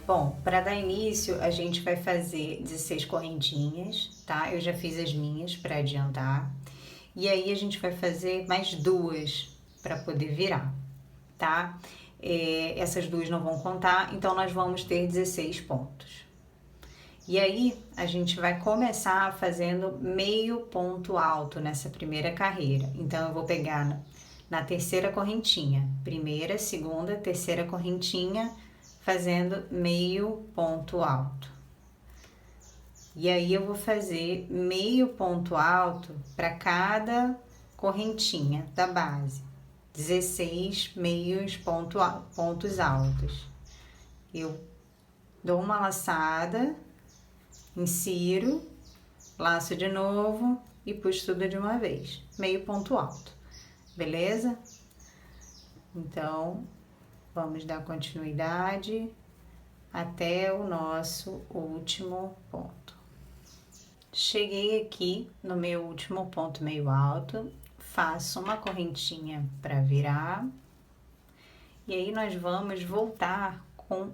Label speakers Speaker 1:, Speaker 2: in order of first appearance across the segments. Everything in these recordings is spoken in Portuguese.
Speaker 1: Bom, para dar início, a gente vai fazer 16 correntinhas, tá? Eu já fiz as minhas para adiantar. E aí a gente vai fazer mais duas para poder virar, tá? Essas duas não vão contar, então nós vamos ter 16 pontos. E aí a gente vai começar fazendo meio ponto alto nessa primeira carreira. Então eu vou pegar na terceira correntinha, primeira, segunda, terceira correntinha, fazendo meio ponto alto. E aí eu vou fazer meio ponto alto para cada correntinha da base. 16 meios pontos altos. Eu dou uma laçada, insiro, laço de novo e puxo tudo de uma vez. Meio ponto alto, beleza? Então, vamos dar continuidade até o nosso último ponto. Cheguei aqui no meu último ponto meio alto, faço uma correntinha para virar, e aí nós vamos voltar com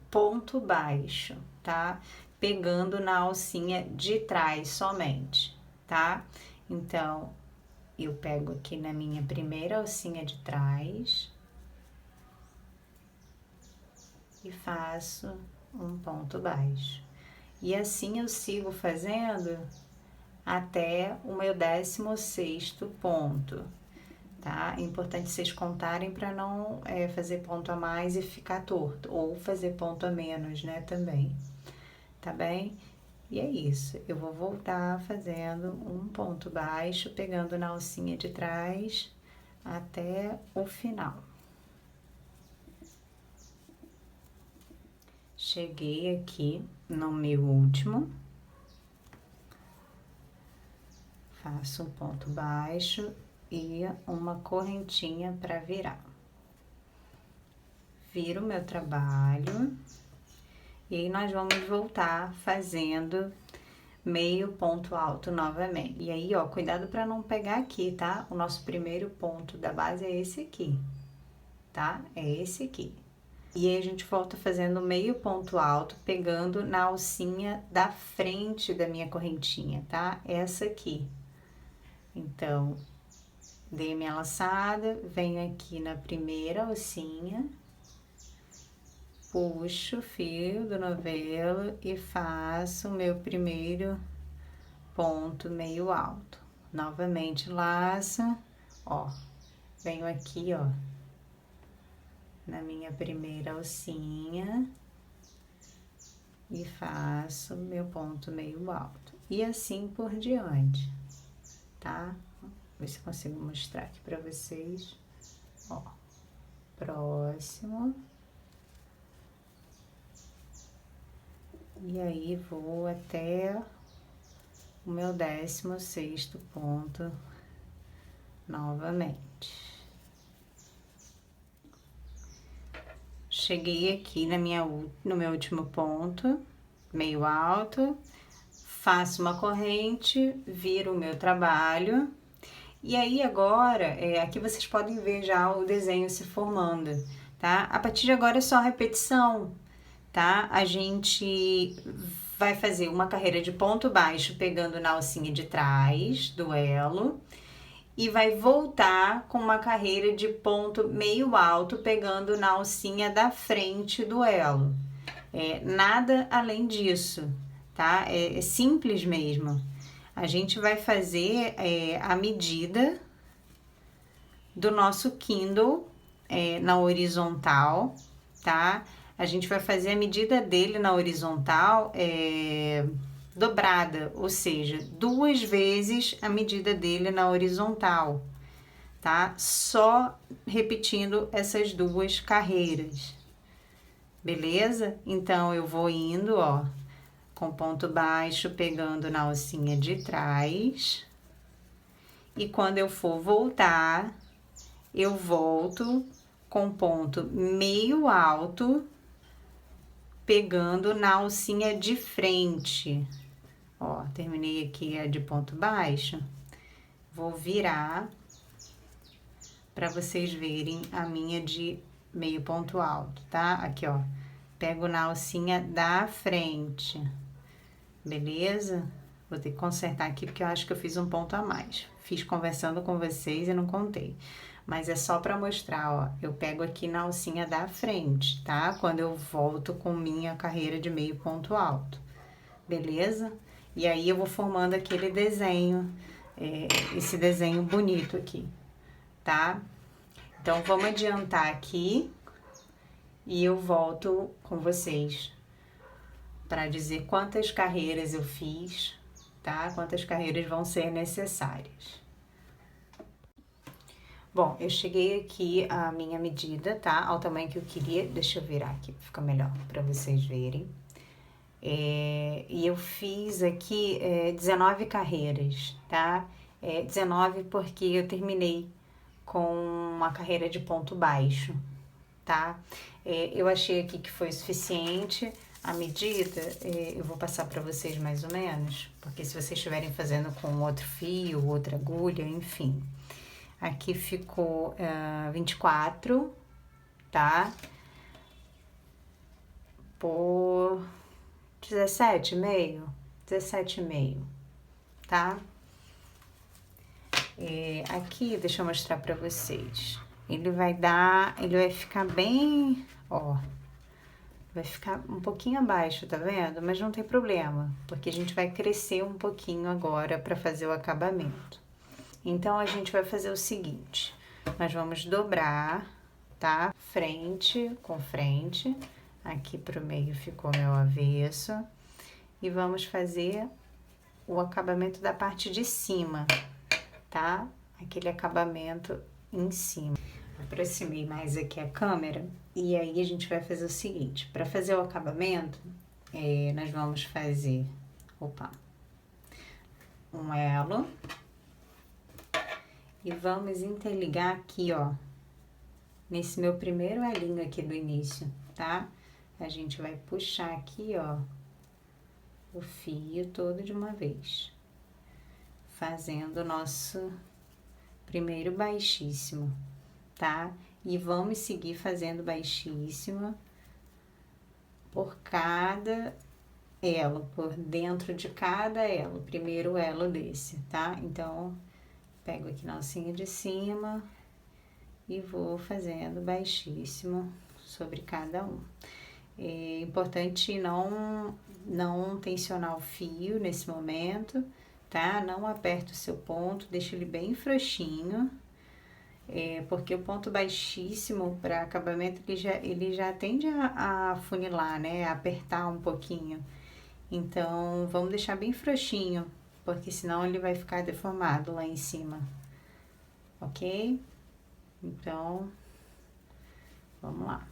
Speaker 1: ponto baixo, tá? Pegando na alcinha de trás somente, tá? Então, eu pego aqui na minha primeira alcinha de trás e faço um ponto baixo. E assim eu sigo fazendo até o meu 16º ponto, tá? É importante vocês contarem para não fazer ponto a mais e ficar torto, ou fazer ponto a menos, né, também, tá bem? E é isso, eu vou voltar fazendo um ponto baixo, pegando na alcinha de trás até o final. Cheguei aqui no meu último, faço um ponto baixo e uma correntinha para virar. Viro o meu trabalho e aí nós vamos voltar fazendo meio ponto alto novamente. E aí, ó, cuidado para não pegar aqui, tá? O nosso primeiro ponto da base é esse aqui, tá? É esse aqui. E aí a gente volta fazendo meio ponto alto, pegando na alcinha da frente da minha correntinha, tá? Essa aqui. Então, dei minha laçada, venho aqui na primeira alcinha, puxo o fio do novelo e faço o meu primeiro ponto meio alto. Novamente laço, ó, venho aqui, ó, na minha primeira alcinha e faço meu ponto meio alto. E assim por diante, tá? Vou ver se consigo mostrar aqui pra vocês, ó, próximo. E aí, vou até o meu 16º ponto novamente. Cheguei aqui no meu último ponto, meio alto, faço uma corrente, viro o meu trabalho. E aí, agora, aqui vocês podem ver já o desenho se formando, tá? A partir de agora é só repetição, tá? A gente vai fazer uma carreira de ponto baixo pegando na alcinha de trás do elo e vai voltar com uma carreira de ponto meio alto pegando na alcinha da frente do elo. Nada além disso, tá? É simples mesmo. A gente vai fazer a medida do nosso Kindle na horizontal, tá? A gente vai fazer a medida dele na horizontal dobrada, ou seja, 2 vezes a medida dele na horizontal, tá? Só repetindo essas 2 carreiras, beleza? Então, eu vou indo, ó, com ponto baixo, pegando na alcinha de trás, e quando eu for voltar, eu volto com ponto meio alto, pegando na alcinha de frente. Ó, terminei aqui a de ponto baixo, vou virar para vocês verem a minha de meio ponto alto, tá? Aqui, ó, pego na alcinha da frente, beleza? Vou ter que consertar aqui porque eu acho que eu fiz um ponto a mais. Fiz conversando com vocês e não contei. Mas é só pra mostrar, ó. Eu pego aqui na alcinha da frente, tá? Quando eu volto com minha carreira de meio ponto alto, beleza? E aí eu vou formando aquele desenho, esse desenho bonito aqui, tá? Então, vamos adiantar aqui e eu volto com vocês para dizer quantas carreiras eu fiz, tá? Quantas carreiras vão ser necessárias. Bom, eu cheguei aqui à minha medida, tá? Ao tamanho que eu queria. Deixa eu virar aqui, fica melhor para vocês verem. E eu fiz aqui 19 carreiras, tá? 19 porque eu terminei com uma carreira de ponto baixo, tá? Eu achei aqui que foi suficiente. A medida, eu vou passar para vocês mais ou menos, porque se vocês estiverem fazendo com outro fio, outra agulha, enfim. Aqui ficou 24, tá? Por 17,5, 17,5, tá? Aqui, deixa eu mostrar pra vocês. Ele vai ficar bem, ó, vai ficar um pouquinho abaixo, tá vendo? Mas não tem problema, porque a gente vai crescer um pouquinho agora pra fazer o acabamento. Então, a gente vai fazer o seguinte, nós vamos dobrar, tá? Frente com frente, aqui pro meio ficou meu avesso, e vamos fazer o acabamento da parte de cima, tá? Aquele acabamento em cima. Aproximei mais aqui a câmera, e aí a gente vai fazer o seguinte, para fazer o acabamento, nós vamos fazer, um elo, e vamos interligar aqui, ó, nesse meu primeiro elinho aqui do início, tá? A gente vai puxar aqui, ó, o fio todo de uma vez, fazendo o nosso primeiro baixíssimo, tá? E vamos seguir fazendo baixíssimo por cada elo, por dentro de cada elo, primeiro elo desse, tá? Então, pego aqui na alcinha de cima e vou fazendo baixíssimo sobre cada um. É importante não tensionar o fio nesse momento, tá? Não aperta o seu ponto, deixa ele bem frouxinho, porque o ponto baixíssimo para acabamento ele já tende a afunilar, né? A apertar um pouquinho. Então, vamos deixar bem frouxinho, porque senão ele vai ficar deformado lá em cima, ok? Então, vamos lá.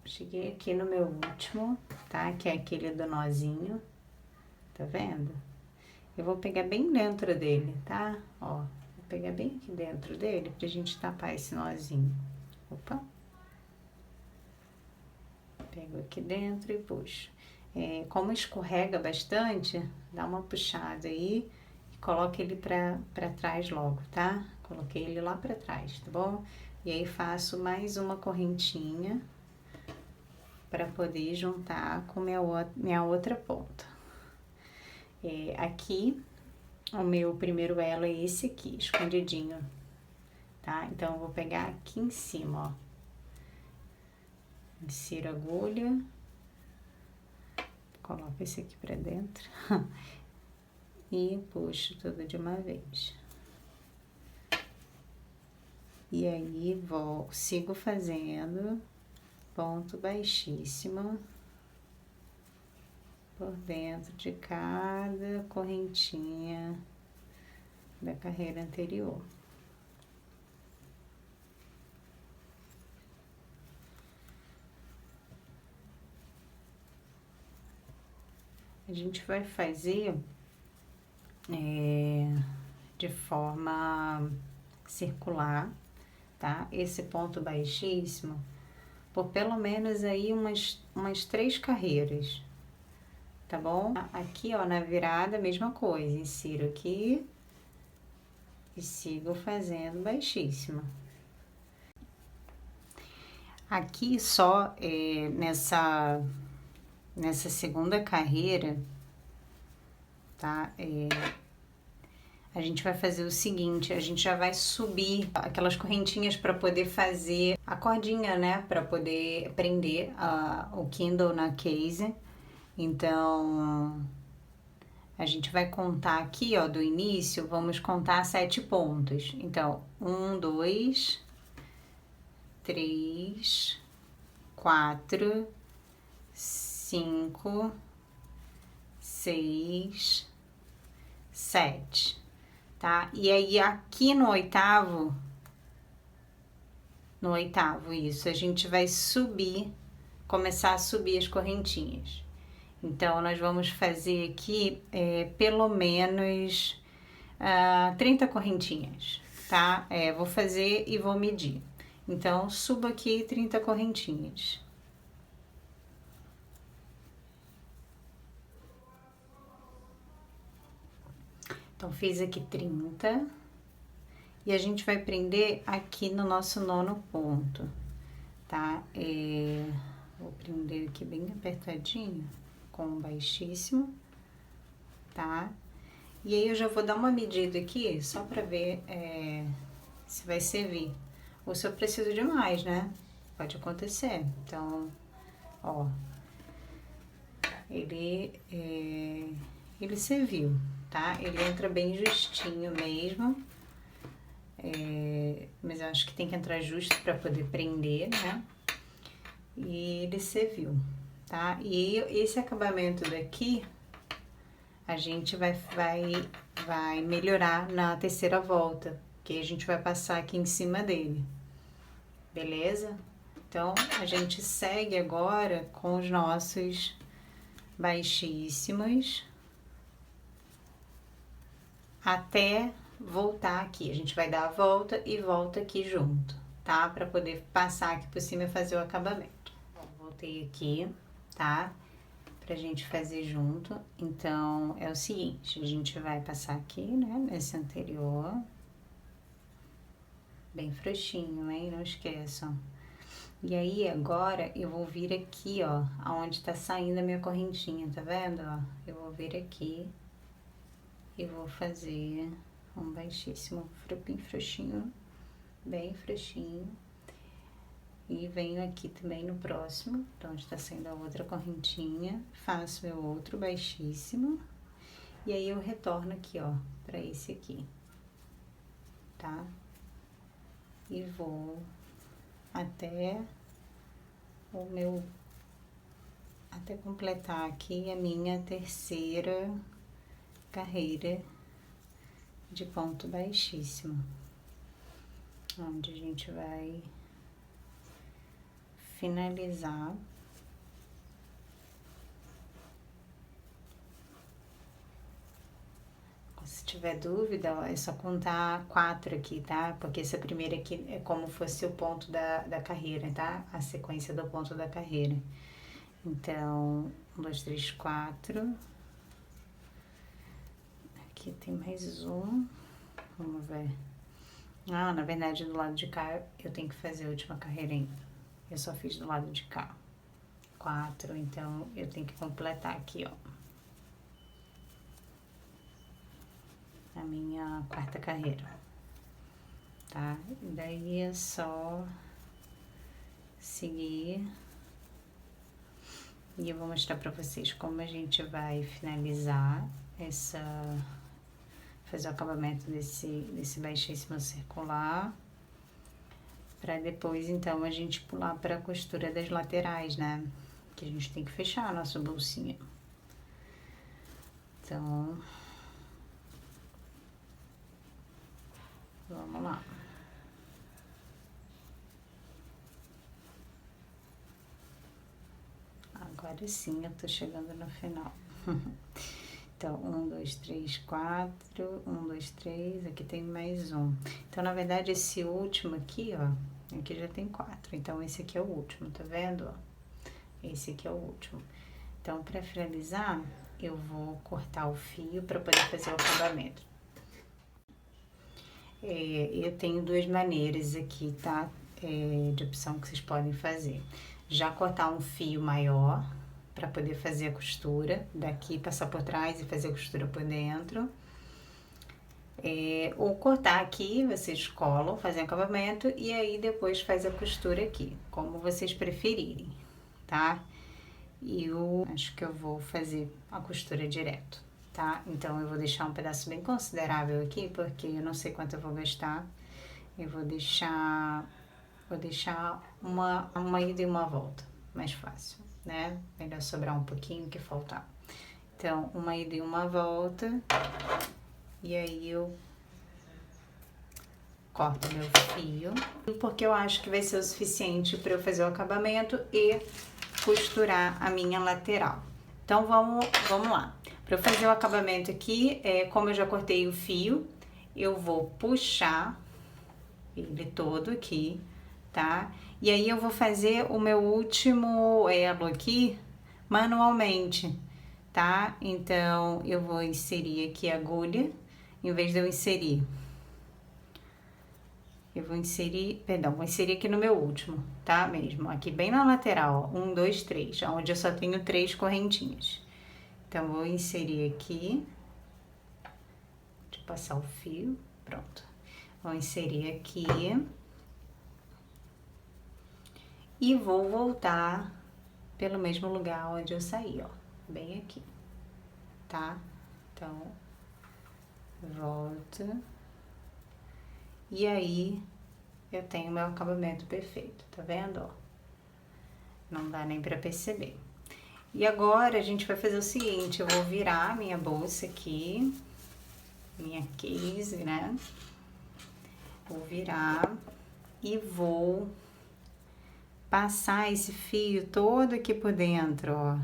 Speaker 1: Cheguei aqui no meu último, tá? Que é aquele do nozinho, tá vendo? Eu vou pegar bem dentro dele, tá? Ó, vou pegar bem aqui dentro dele pra gente tapar esse nozinho. Opa! Pego aqui dentro e puxo. Como escorrega bastante, dá uma puxada aí e coloca ele pra trás logo, tá? Coloquei ele lá pra trás, tá bom? E aí faço mais uma correntinha para poder juntar com minha outra ponta. Aqui, o meu primeiro elo é esse aqui, escondidinho, tá? Então, eu vou pegar aqui em cima, ó. Insiro a agulha, coloco esse aqui pra dentro e puxo tudo de uma vez. E aí, sigo fazendo ponto baixíssimo por dentro de cada correntinha da carreira anterior. A gente vai fazer de forma circular, tá? Esse ponto baixíssimo por pelo menos aí umas 3 carreiras, tá bom? Aqui, ó, na virada, mesma coisa, insiro aqui e sigo fazendo baixíssimo. Aqui só nessa segunda carreira, tá? A gente vai fazer o seguinte, a gente já vai subir aquelas correntinhas para poder fazer a cordinha, né? Para poder prender o Kindle na case. Então, a gente vai contar aqui, ó, do início, vamos contar 7 pontos. Então, 1, 2, 3, 4, 5, 6, 7, tá? E aí, aqui no oitavo, isso, a gente vai subir, começar a subir as correntinhas. Então, nós vamos fazer aqui pelo menos 30 correntinhas, tá? Vou fazer e vou medir. Então, subo aqui 30 correntinhas. Então, fiz aqui 30. E a gente vai prender aqui no nosso 9º ponto, tá? Vou prender aqui bem apertadinho, com um baixíssimo, tá? E aí, eu já vou dar uma medida aqui, só pra ver se vai servir. Ou se eu preciso de mais, né? Pode acontecer. Então, ó, ele serviu, tá? Ele entra bem justinho mesmo. Mas eu acho que tem que entrar justo para poder prender, né? E ele serviu, tá? E esse acabamento daqui, a gente vai melhorar na terceira volta, que a gente vai passar aqui em cima dele, beleza? Então, a gente segue agora com os nossos baixíssimos até voltar aqui. A gente vai dar a volta e volta aqui junto, tá? Pra poder passar aqui por cima e fazer o acabamento. Bom, voltei aqui, tá? Pra gente fazer junto. Então, é o seguinte, a gente vai passar aqui, né? Nesse anterior. Bem frouxinho, hein? Não esqueçam. E aí, agora, eu vou vir aqui, ó, aonde tá saindo a minha correntinha, tá vendo, ó? Eu vou vir aqui e vou fazer um baixíssimo, bem frouxinho, bem frouxinho. E venho aqui também no próximo, então onde tá saindo a outra correntinha, faço meu outro baixíssimo. E aí, eu retorno aqui, ó, pra esse aqui, tá? E vou até até completar aqui a minha terceira carreira de ponto baixíssimo, onde a gente vai finalizar. Se tiver dúvida, ó, é só contar 4 aqui, tá? Porque essa primeira aqui é como fosse o ponto da carreira, tá? A sequência do ponto da carreira. Então, 1, 2, 3, 4. Aqui tem mais um. Vamos ver. Ah, na verdade, do lado de cá, eu tenho que fazer a última carreira ainda. Eu só fiz do lado de cá. 4, então, eu tenho que completar aqui, ó. A minha 4ª carreira, tá? E daí é só seguir. E eu vou mostrar pra vocês como a gente vai finalizar fazer o acabamento desse baixíssimo circular. Pra depois, então, a gente pular pra costura das laterais, né? Que a gente tem que fechar a nossa bolsinha. Então, vamos lá. Agora sim, eu tô chegando no final. Então, 1, 2, 3, 4, 1, 2, 3, aqui tem mais um. Então, na verdade, esse último aqui, ó, aqui já tem 4. Então, esse aqui é o último, tá vendo, ó? Esse aqui é o último. Então, pra finalizar, eu vou cortar o fio pra poder fazer o acabamento. Eu tenho 2 maneiras aqui, tá? de opção que vocês podem fazer. Já cortar um fio maior para poder fazer a costura daqui, passar por trás e fazer a costura por dentro. Ou cortar aqui, vocês colam, fazem acabamento e aí depois faz a costura aqui, como vocês preferirem, tá? Eu acho que eu vou fazer a costura direto, tá? Então eu vou deixar um pedaço bem considerável aqui, porque eu não sei quanto eu vou gastar. Eu vou deixar uma ida e uma volta, mais fácil, né? Melhor sobrar um pouquinho que faltar. Então, uma ida e uma volta, e aí eu corto meu fio, porque eu acho que vai ser o suficiente para eu fazer o acabamento e costurar a minha lateral. Então, vamos lá. Para eu fazer o acabamento aqui, como eu já cortei o fio, eu vou puxar ele todo aqui, tá? E aí eu vou fazer o meu último elo aqui manualmente, tá? Então, eu vou inserir aqui a agulha, em vez de eu inserir. Vou inserir aqui no meu último, tá? Mesmo, aqui bem na lateral, ó, 1, 2, 3, onde eu só tenho 3 correntinhas. Então, vou inserir aqui, deixa eu passar o fio, pronto. Vou inserir aqui e vou voltar pelo mesmo lugar onde eu saí, ó, bem aqui, tá? Então, volta. E aí, eu tenho meu acabamento perfeito, tá vendo, ó? Não dá nem pra perceber. E agora, a gente vai fazer o seguinte, eu vou virar minha bolsa aqui, minha case, né? Vou virar e vou passar esse fio todo aqui por dentro, ó.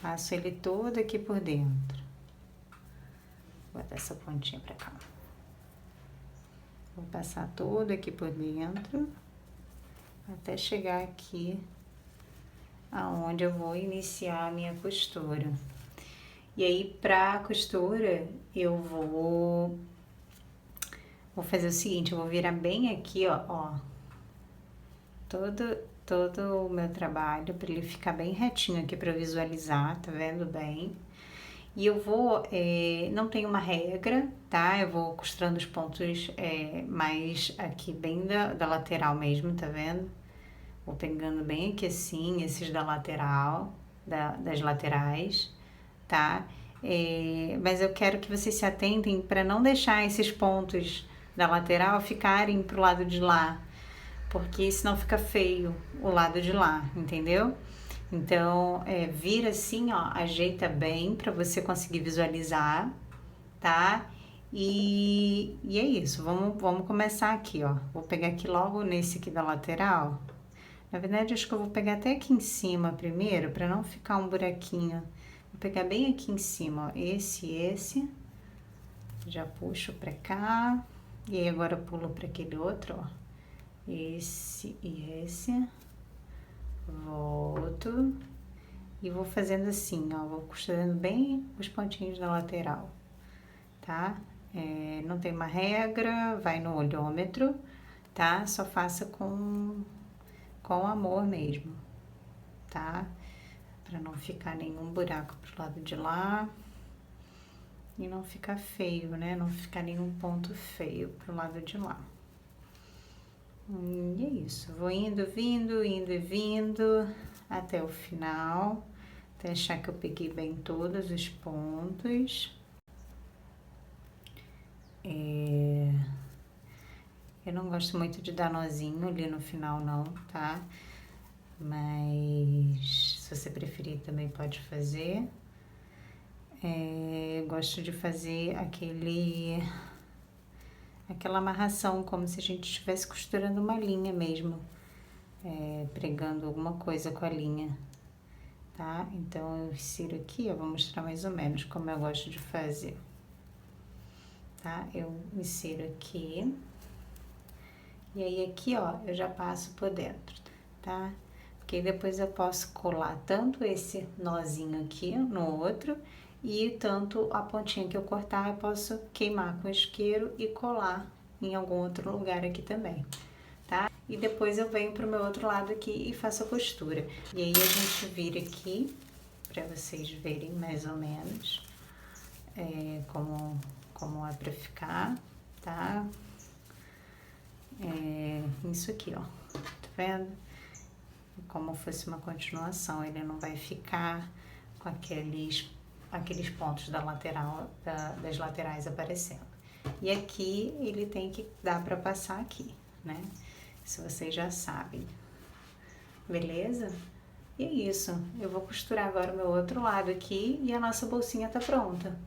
Speaker 1: Passo ele todo aqui por dentro. Vou botar essa pontinha pra cá. Vou passar todo aqui por dentro, até chegar aqui, aonde eu vou iniciar a minha costura. E aí, pra costura, eu vou fazer o seguinte, eu vou virar bem aqui, ó, todo o meu trabalho, para ele ficar bem retinho aqui para visualizar, tá vendo bem? E eu vou, não tem uma regra, tá? Eu vou costurando os pontos mais aqui, bem da lateral mesmo, tá vendo? Vou pegando bem aqui assim, esses da lateral, das laterais, tá? Mas eu quero que vocês se atentem para não deixar esses pontos da lateral ficarem pro lado de lá, porque senão fica feio o lado de lá, entendeu? Então, vira assim, ó, ajeita bem para você conseguir visualizar, tá? E é isso, vamos começar aqui, ó. Vou pegar aqui logo nesse aqui da lateral. Na verdade, acho que eu vou pegar até aqui em cima primeiro, para não ficar um buraquinho. Vou pegar bem aqui em cima, ó, esse. Já puxo pra cá. E aí, agora eu pulo para aquele outro, ó. Esse e esse. Volto. E vou fazendo assim, ó. Vou costurando bem os pontinhos da lateral, tá? Não tem uma regra, vai no olhômetro, tá? Só faça com amor mesmo, tá? Pra não ficar nenhum buraco pro lado de lá. E não ficar feio, né? Não ficar nenhum ponto feio pro lado de lá. E é isso. Vou indo, vindo e vindo até o final. Até achar que eu peguei bem todos os pontos. Eu não gosto muito de dar nozinho ali no final, não, tá? Mas se você preferir também pode fazer. Eu gosto de fazer aquela amarração, como se a gente estivesse costurando uma linha mesmo, pregando alguma coisa com a linha, tá? Então, eu insiro aqui, eu vou mostrar mais ou menos como eu gosto de fazer, tá? Eu insiro aqui, e aí aqui, ó, eu já passo por dentro, tá? Porque depois eu posso colar tanto esse nozinho aqui no outro, e tanto a pontinha que eu cortar, eu posso queimar com isqueiro e colar em algum outro lugar aqui também, tá? e depois eu venho pro meu outro lado aqui e faço a costura. E aí a gente vira aqui, para vocês verem mais ou menos como é pra ficar, tá? Isso aqui, ó, tá vendo? Como fosse uma continuação, ele não vai ficar com aqueles pontos da lateral, das laterais aparecendo. E aqui ele tem que dar para passar aqui, né? Se vocês já sabem. Beleza? E é isso. Eu vou costurar agora o meu outro lado aqui e a nossa bolsinha tá pronta.